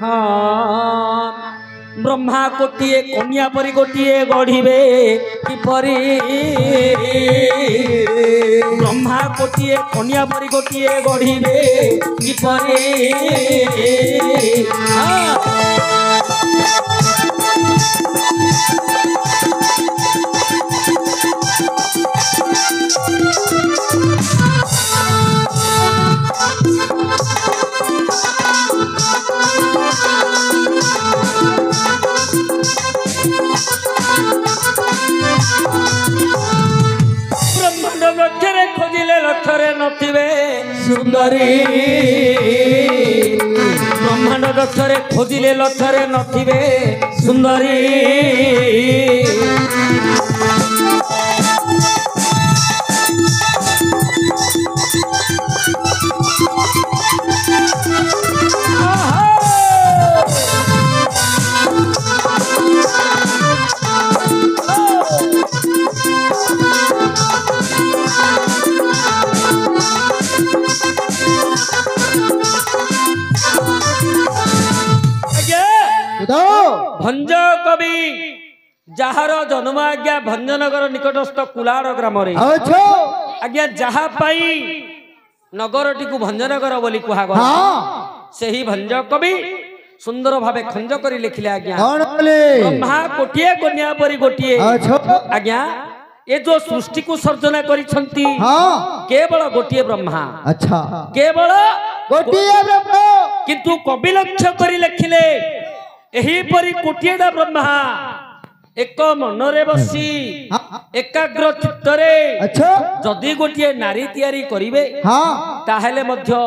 हाँ ब्रह्मा गोटे कन्या परी गोटे गढ़े किपरी ब्रह्मा गोटे कन्या परी गोटे गढ़े किपरी लक्ष्य खोजिले लक्ष्य नथिबे सुंदरी ब्रह्मांड लक्ष्य खोजिले लक्ष्य नथिबे सुंदरी भंज कवि जार जन्म आज्ञा भंजनगर निकटस्थ कुलाड़ ग्राम आज्ञा जहा पाई नगर टी भंजनगर बोली कहुगला से ही भंज कवि सुंदर भावे खंज कर लिखिले आज्ञा ब्रह्मा कोटिए कन्या परी गोटे आज्ञा ये जो सृष्टि को सर्जना करिसंती केवल गोटे ब्रह्मा केवल गोटे ब्रह्मा किंतु कवि लक्ष्य कर लिखिले एही परी कोटिएटा ब्रह्मा एक मनरे बसी एकाग्र चित्तरे जदि गोटे नारी तैयारी करिवे ताहेले मध्य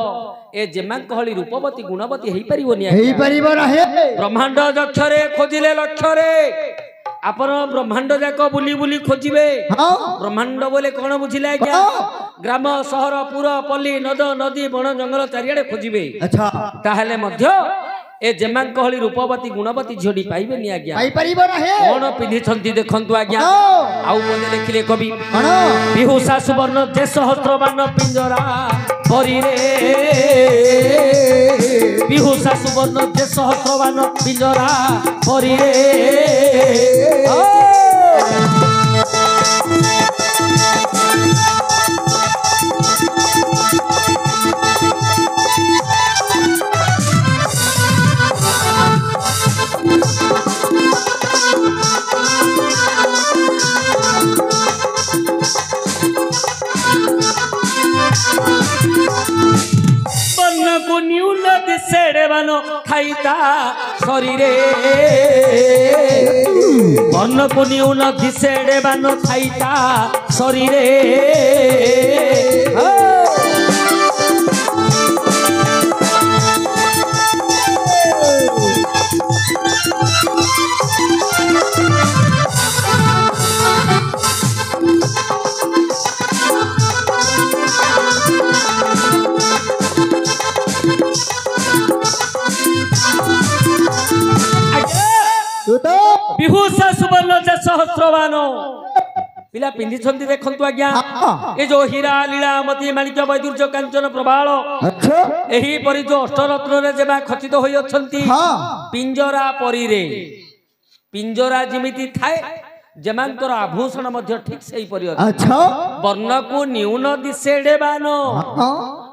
ए जेमांक हली रूपवती गुणवती हेई परिबो नाही ब्रह्मांड लक्ष्यरे खोजिले लक्ष्यरे आपण ब्रह्मांड जाक बुली बुली खोजिबे ब्रह्मांड बोले कोन बुझिले आज्ञा ग्राम शहर पुर पल्ली नद नदी बन जंगल चारियाडे खोजिबे ताहेले मध्य ए जेमांक हली रूपवती गुणवती झियोटी पाइबे नि आज्ञा पाइ परिबो नाही कोन पिधि छंती देखंतु आज्ञा आउ बोले लिखिले कवि बिहुसा सुवर्ण जे सहस्रबान पिंजरा परी रे बिहुसा सुवर्ण जे सहस्रबान पिंजरा परी रे को न्यून दिसेड़े बानो खाइता शरीरे मन को न्यून दिसेड़े बानो खाइता शरीरे विभूषा सुवर्ण जे सहस्रबान पिला पिंधि छंती देखंतु आज्ञा ए जो हीरा लीला मती माणिक्य वैदुर्य कांचन प्रबाल एही परि जो अष्टरत्न रे जेबा खचित होई अछंती पिंजरा परी रे पिंजरा जिमिति थाए जेमांकर आभूषण मध्य ठीक सही परि अच्छा वर्ण को न्यून दिसेडे बानो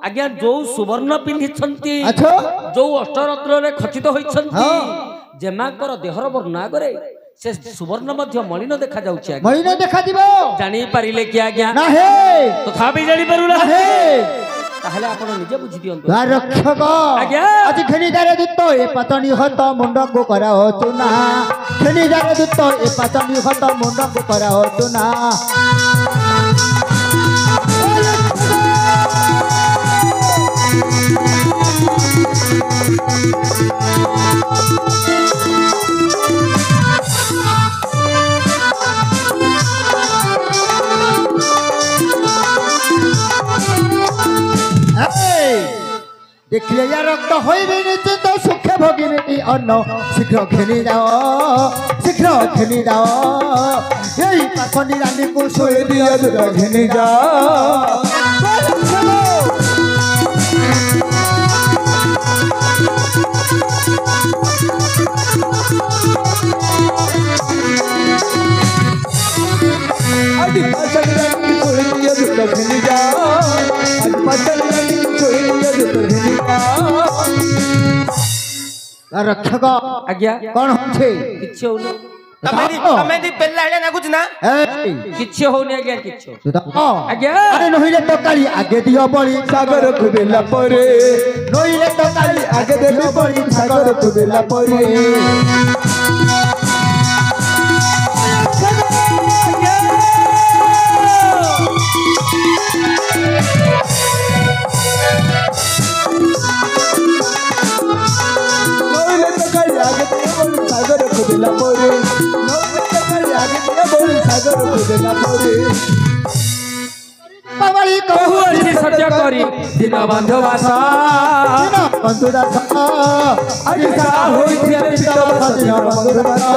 आज्ञा जो सुवर्ण पिंधि छंती जो अष्टरत्न रे खचित होई छंती जेमांकर देहर वर्णना करे से सुवर्ण मध्य मलिन देखा जाउछि आज्ञा मलिन देखा दिबो जानि पारिले कि आज्ञा नाही तथापि जानि पारुला ताहले आपण निजे बुझि दियंतु रक्षक आज्ञा आज खनिदार दूत ए पतनी हत मुंड को कराओ तुना खनिदार दूत ए पतनी हत मुंड को कराओ तुना देखले या रक्त होइबे निश्चित सुखे भोगिबे अन्न शीघ्र खेनी जाओ एई पाखंडी रानी को सोई दिया दूर घेनी जाओ रक्षक आज्ञा कौन होछे किछ होनो तमे दी पेल्ला हेले नागुच ना किछ होनी आज्ञा किछ आज्ञा अरे नहिले तो काली आगे दियो बड़ी सागर को बेला परे नहिले तो काली आगे दियो बड़ी सागर को बेला परे सागर को बेला परे आगे दियो बड़ी सागर को बेला परे बाबाली कहू अच्छी सत्य करी दिन बंधु वासा बंधु दासा आगे सा होई थी पिता वासा दिन बंधु दासा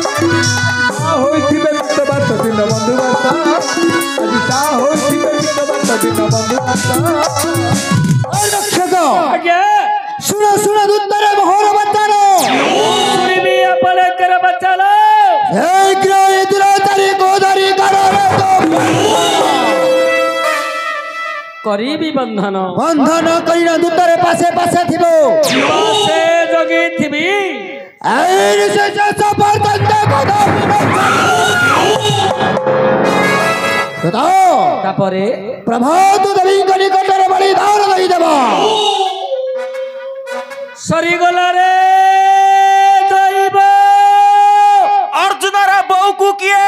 होई थी पिता वासा दिन बंधु दासा आगे सा होई थी पिता वासा दिन बंधु दासा रक्षक आज्ञा सुनो सुनो दुत्तरे मोहर बच्चानो सुनिबी अपने कर बच्चालो ए ग्रह इधर तारी गोदारी करो रे तो करीबी बंधन बंधन करिना दुत्तरे पासे पासे थिबो पासे जगी थिबी ऐर से जबरदस्त गोदारी बताओ तापरे प्रभात देवी के निकटरे बड़ी धार दई देबा सरी गला रे दैव अर्जुन रा बहु को किए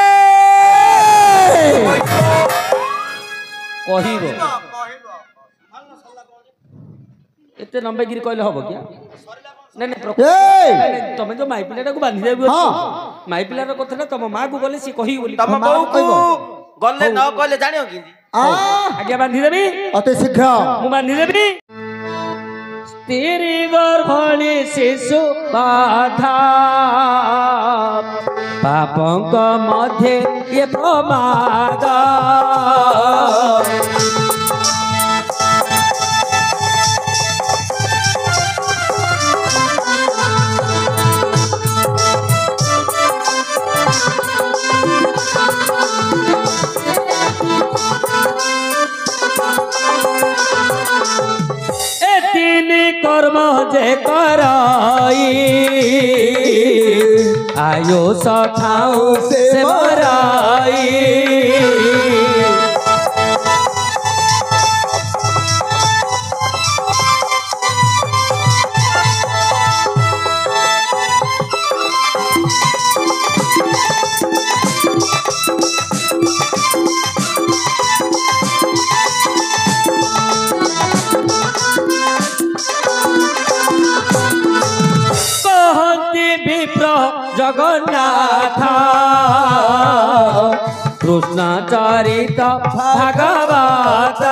कहिबो एते लंबे गिरी कहले हबो क्या नहीं नहीं तमे जो माई पिलाटा को बांधी देबो हां माई पिलाटा कथना तम मां को गले सी कहि बोली तम बहु को गले न कहले जानियो कि आज्ञा बांधी देबी अति शीघ्र मु बांधी देबी तेरी गर्भणी शिशु बाधा पापों का मध्य ये प्रमाद कर्म जे कराई आयुष खाऊ से मराई जगन्नाथ कृष्ण चरित भागवत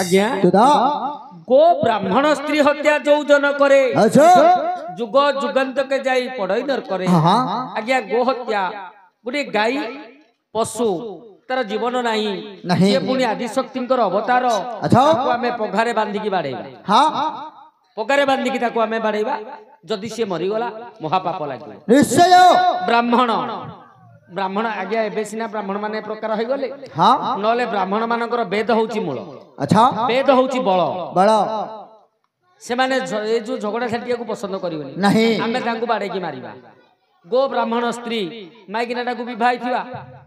आज्ञा गो ब्राह्मण स्त्री हत्या जो जन करे जुग जुगंत के जाई पढ़ई नर करे आज्ञा गो हत्या गुटे गाई पशु तार जीवन नाही ये पुणी आदि शक्ति अवतार आमे पघारे बांधी की बाड़ेबा पघारे बांधी की ताको आमे बाड़ेबा जदि से मरी गला महापाप लागे निश्चय ब्राह्मण ब्राह्मण आज्ञा एबे सिना ब्राह्मण माने प्रकार होई गले नले ब्राह्मण मानकर वेद होची मूल अच्छा वेद होची बळ बळ से माने ए जो झगड़ा छाटिया को पसंद करिवनी नहीं आमे तांको बाडे की मारिबा गो ब्राह्मण स्त्री माइकिनाटा को विवाह थिबा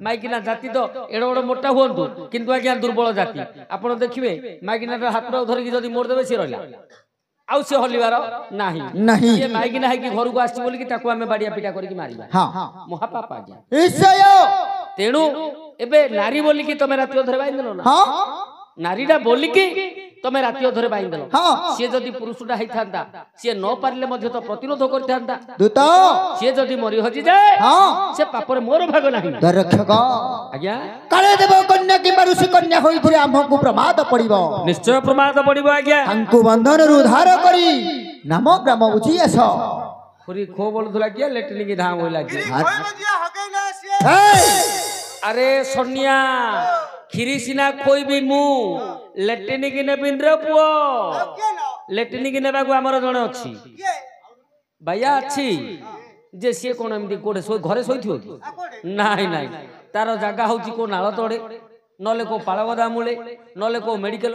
माइकिना जाति तो एडो बड़ मोटा होंतु किंतु आज्ञा दुर्बल जाति आपण देखिबे माइकिनाटा हाथ धरि की जदी मोर देबे से रहला आउ से हलिवार नाही नहीं ये माइकिना है कि घर को आसी बोली कि ताको आमे बाडिया पिटा करी की मारिबा हां महापाप आज्ञा निश्चय तेणु एबे नारी बोली कि तमे रातियो धरे बाइन देलो ना हां नारीटा बोली कि ତମେ ରାତି ଅଧରେ ବାଇ ଦେଲ ସିଏ ଯଦି ପୁରୁଷଟା ହେଇଥାନ୍ତା ସିଏ ନ ପାରିଲେ ମଧ୍ୟ ତ ପ୍ରତିରୋଧ କରିଥାନ୍ତା ଦୂତ ସିଏ ଯଦି ମରି ହଜିଯାଏ ସେ ପାପରେ ମୋର ଭାଗ ନାହିଁ ରକ୍ଷକ ଆଜ୍ଞା କାଳେ ଦେବ କନ୍ୟା କିମ୍ବା ଋଷି କନ୍ୟା ହୋଇଥିଲେ ଆମକୁ ପ୍ରମାଦ ପଡିବ ନିଶ୍ଚୟ ପ୍ରମାଦ ପଡିବ ଆଜ୍ଞା ତାଙ୍କୁ ବନ୍ଧନରୁ ଉଦ୍ଧାର କରି ନାମ ଗ୍ରାମ ବୁଝି ଆସ ପୁରୀ ଖୋ ବୋଲୁଥିଲା କିଏ ଲେଟ୍ରିନ୍ କି ଧାଁ ବୋଇଲା କିଏ अरे सोनिया खीरी सिना कोई भी मु लेट्रिन की नेबिन रे पुओ लेट्रिन की नेबा को हमर जण अछि भैया अछि जे से कोन एमदी कोडे सोई घरे सोइथियो नाही नाही तार जागा होची को नाळ तोडे नले को पाळगदा मुळे नले को मेडिकल